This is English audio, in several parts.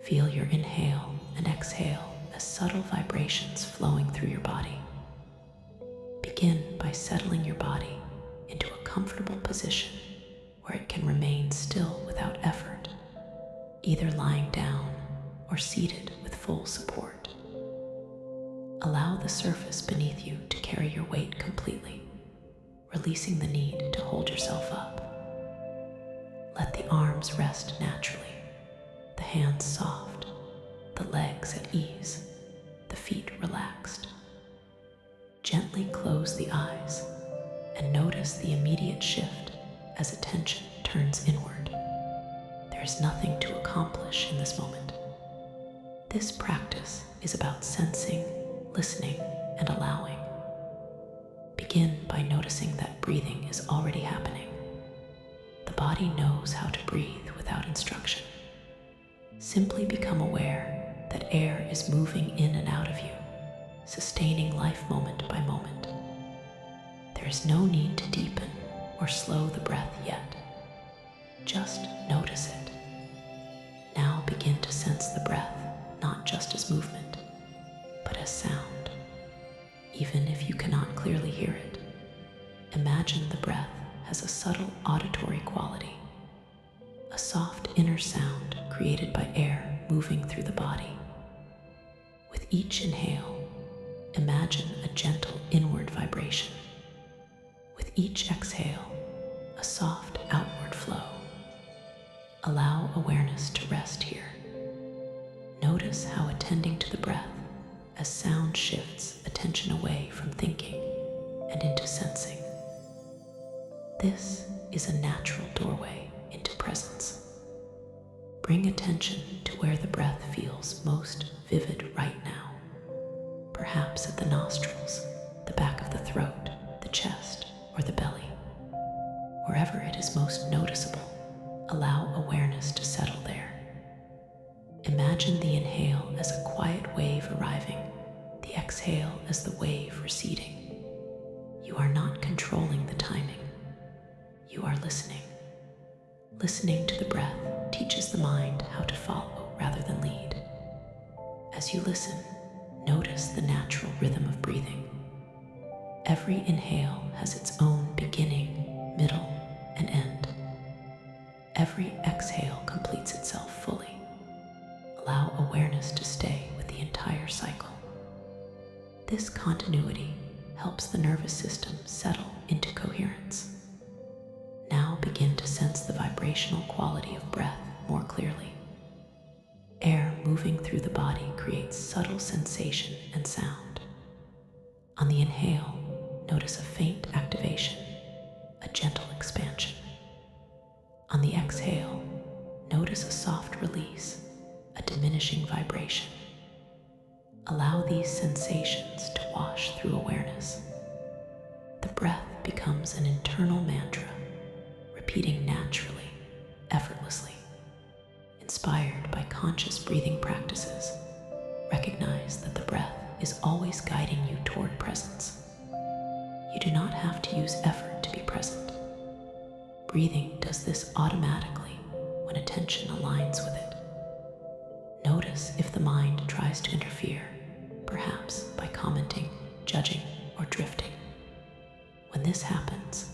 Feel your inhale and exhale as subtle vibrations flowing through your body. Begin by settling your body into a comfortable position where it can remain still without effort, either lying down or seated with full support. Allow the surface beneath you to carry your weight completely, releasing the need to hold yourself up. Let the arms rest naturally, the hands soft, the legs at ease, the feet relaxed. Gently close the eyes and notice the immediate shift as attention turns inward. There is nothing to accomplish in this moment. This practice is about sensing, listening, and allowing. Begin by noticing that breathing is already happening. The body knows how to breathe without instruction. Simply become aware that air is moving in and out of you, sustaining life moment by moment. There is no need to deepen or slow the breath yet. Just notice it. Now begin to sense the breath, not just as movement, but as sound. Even if you cannot clearly hear it, imagine the breath has a subtle auditory quality, a soft inner sound created by air moving through the body. With each inhale, imagine a gentle inward vibration. With each exhale, a soft outward flow. Allow awareness to rest here. Notice how attending to the breath as sound shifts attention away from thinking and into sensing. This is a natural doorway into presence. Bring attention to where the breath feels most vivid right now. Perhaps at the nostrils, the back of the throat, the chest, or the belly. Wherever it is most noticeable, allow awareness to settle there. Imagine the inhale as a quiet wave arriving, the exhale as the wave receding. You are not controlling the timing. You are listening. Listening to the breath teaches the mind how to follow rather than lead. As you listen, notice the natural rhythm of breathing. Every inhale has its own beginning, middle, and end. Every exhale completes itself fully. Allow awareness to stay with the entire cycle. This continuity helps the nervous system settle into coherence. Now begin to sense the vibrational quality of breath more clearly. Air moving through the body creates subtle sensation and sound. On the inhale, notice a faint activation, a gentle expansion. On the exhale, notice a soft release, a diminishing vibration. Allow these sensations to wash through awareness. The breath becomes an internal mantra, repeating naturally, effortlessly. Inspired by conscious breathing practices, recognize that the breath is always guiding you toward presence. You do not have to use effort to be present. Breathing does this automatically when attention aligns with it. Notice if the mind tries to interfere, perhaps by commenting, judging, or drifting. When this happens,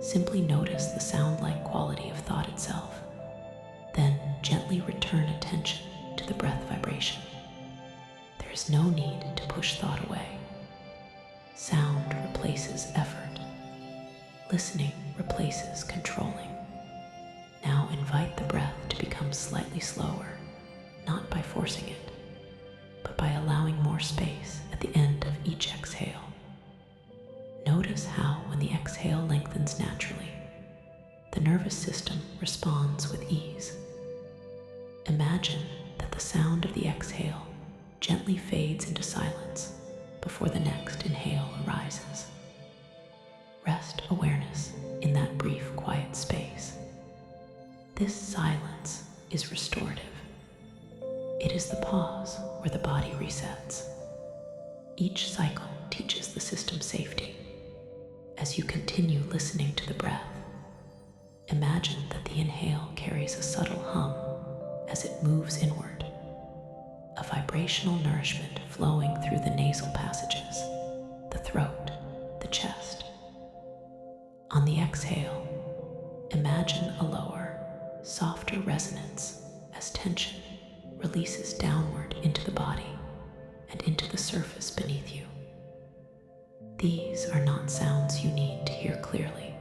simply notice the sound-like quality of thought itself. Then gently return attention to the breath vibration. There is no need to push thought away. Sound replaces effort. Listening replaces controlling. Now invite the breath to become slightly slower, not by forcing it, but by allowing more space at the end of each exhale. Notice how, when the exhale lengthens naturally, the nervous system responds with ease. Imagine that the sound of the exhale gently fades into silence before the next inhale arises. Rest awareness in that brief, quiet space. This silence is restorative. It is the pause where the body resets. Each cycle teaches the system safety. As you continue listening to the breath, imagine that the inhale carries a subtle hum as it moves inward, vibrational nourishment flowing through the nasal passages, the throat, the chest. On the exhale, imagine a lower, softer resonance as tension releases downward into the body and into the surface beneath you. These are not sounds you need to hear clearly.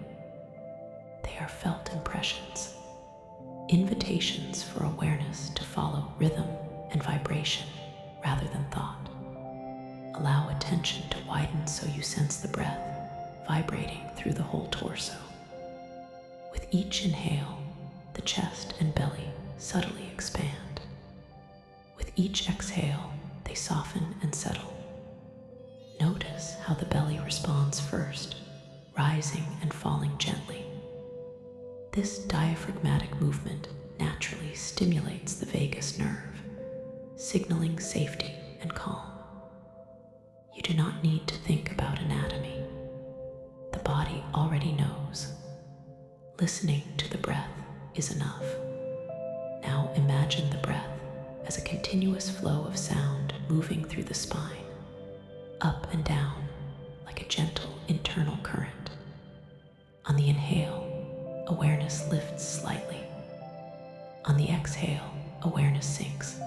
They are felt impressions, invitations for awareness to follow rhythm and vibration rather than thought. Allow attention to widen so you sense the breath vibrating through the whole torso. With each inhale, the chest and belly subtly expand. With each exhale, they soften and settle. Notice how the belly responds first, rising and falling gently. This diaphragmatic movement naturally stimulates the vagus nerve, signaling safety and calm. You do not need to think about anatomy. The body already knows. Listening to the breath is enough. Now imagine the breath as a continuous flow of sound moving through the spine, up and down like a gentle internal current. On the inhale, awareness lifts slightly. On the exhale, awareness sinks.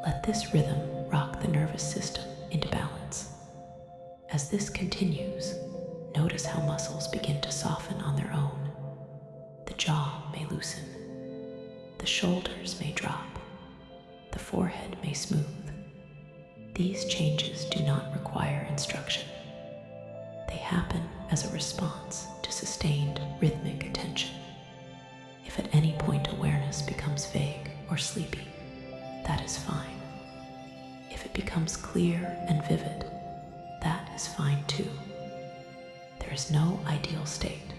Let this rhythm rock the nervous system into balance. As this continues, notice how muscles begin to soften on their own. The jaw may loosen. The shoulders may drop. The forehead may smooth. These changes do not require instruction. They happen as a response to sustained rhythmic attention. If at any point awareness becomes vague or sleepy, that is fine. If it becomes clear and vivid, that is fine too. There is no ideal state.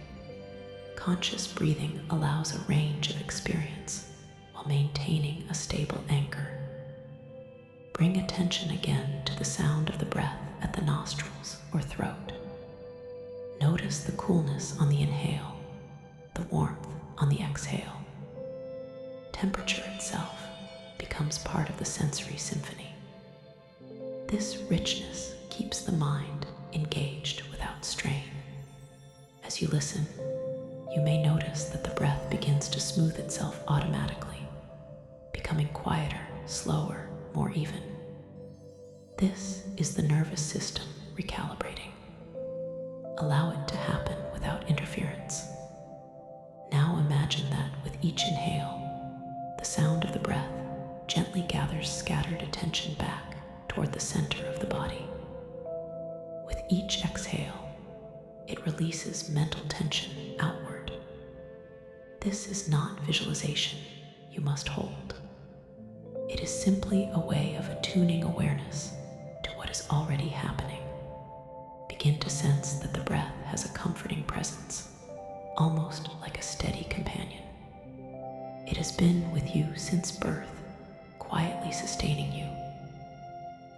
Conscious breathing allows a range of experience while maintaining a stable anchor. Bring attention again to the sound of the breath at the nostrils or throat. Notice the coolness on the inhale, the warmth on the exhale. Temperature itself becomes part of the sensory symphony. This richness keeps the mind engaged without strain. As you listen, you may notice that the breath begins to smooth itself automatically, becoming quieter, slower, more even. This is the nervous system recalibrating. Allow it to happen without interference. Now imagine that with each inhale, the sound of the breath gently gathers scattered attention back toward the center of the body. With each exhale, it releases mental tension outward. This is not visualization you must hold. It is simply a way of attuning awareness to what is already happening. Begin to sense that the breath has a comforting presence, almost like a steady companion. It has been with you since birth, quietly sustaining you.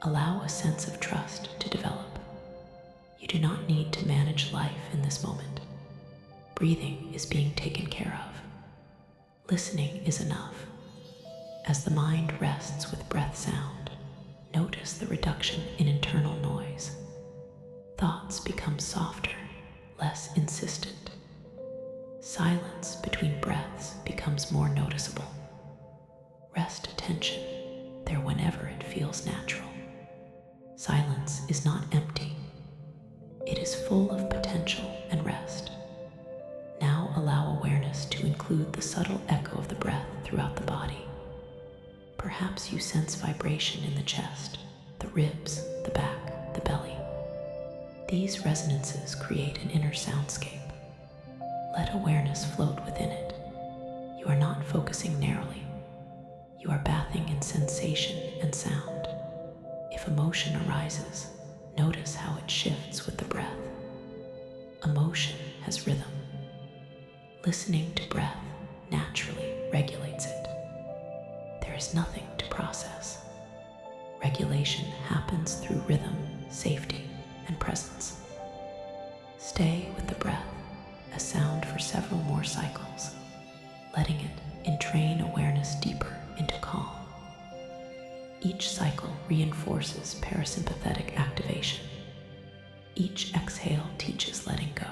Allow a sense of trust to develop. You do not need to manage life in this moment. Breathing is being taken care of. Listening is enough. As the mind rests with breath sound, notice the reduction in internal noise. Thoughts become softer, less insistent. Silence between breaths becomes more noticeable. Rest attention there whenever it feels natural. Silence is not empty. It is full of potential and rest. Now allow awareness to include the subtle echo of the breath throughout the body. Perhaps you sense vibration in the chest, the ribs, the back, the belly. These resonances create an inner soundscape. Let awareness float within it. You are not focusing narrowly. You are bathing in sensation and sound. If emotion arises, notice how it shifts with the breath. Emotion has rhythm. Listening to breath naturally regulates it. There is nothing to process. Regulation happens through rhythm, safety, and presence. Stay with the breath as sound for several more cycles, letting it entrain awareness deeper into calm. Each cycle reinforces parasympathetic activation. Each exhale teaches letting go.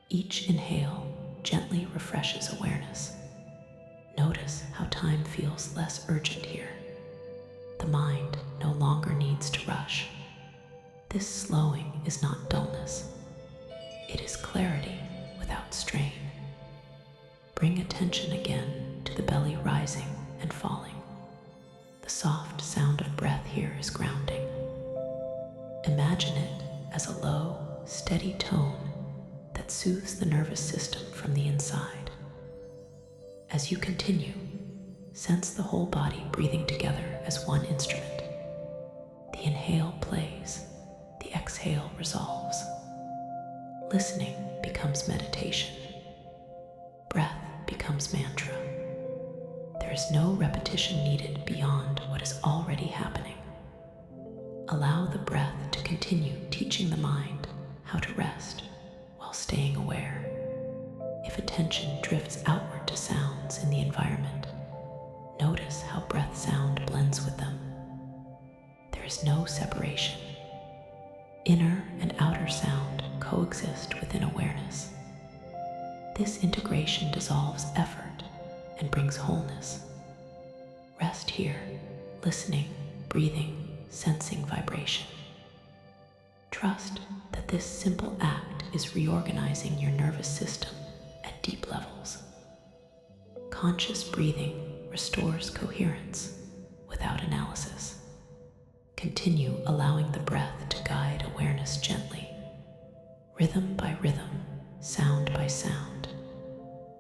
Each inhale gently refreshes awareness. Notice how time feels less urgent here. The mind no longer needs to rush. This slowing is not dullness. It is clarity without strain. Bring attention again to the belly rising and falling. The soft sound of breath here is grounding. Imagine it as a low, steady tone that soothes the nervous system from the inside. As you continue, sense the whole body breathing together as one instrument. The inhale plays, the exhale resolves. Listening becomes meditation. Breath becomes mantra. There is no repetition needed beyond what is already happening. Allow the breath to continue teaching the mind how to rest while staying aware. If attention drifts outward to sounds in the environment, notice how breath sound blends with them. There is no separation. Inner and outer sound coexist within awareness. This integration dissolves effort and brings wholeness. Rest here, listening, breathing, sensing vibration. Trust that this simple act is reorganizing your nervous system at deep levels. Conscious breathing restores coherence without analysis. Continue allowing the breath to guide awareness gently, rhythm by rhythm, sound by sound,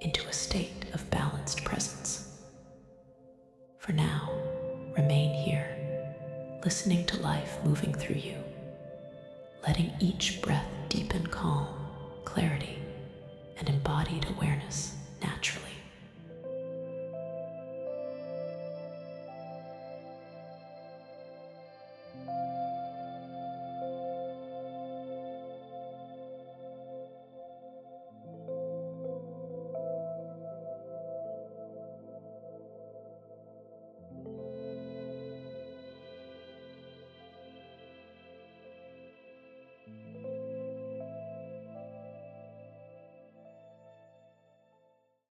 into a state of balanced presence. For now, remain here, listening to life moving through you, letting each breath deepen calm, clarity, and embodied awareness.